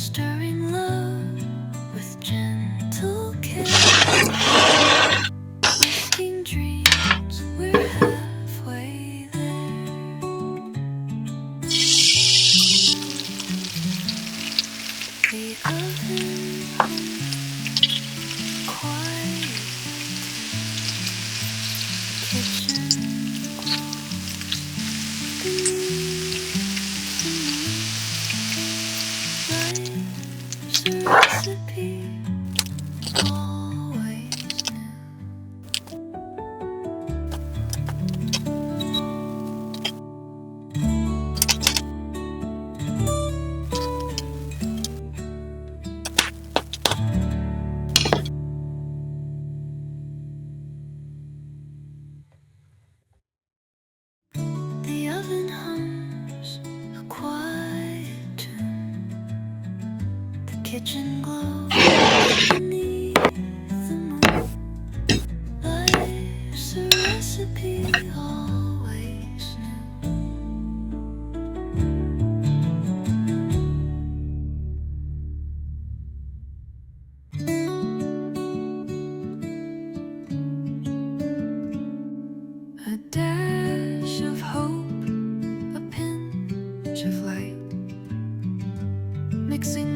stirring love with gentle care, risking dreams, we're halfway there. The oven hums quiet, kitchen glows beneath the moon. Life's a recipe, always new. The oven hums a quiet tune. The kitchen glows beneath the moon. Life's a recipe, always new. A dash of hope, a pinch of light, mixing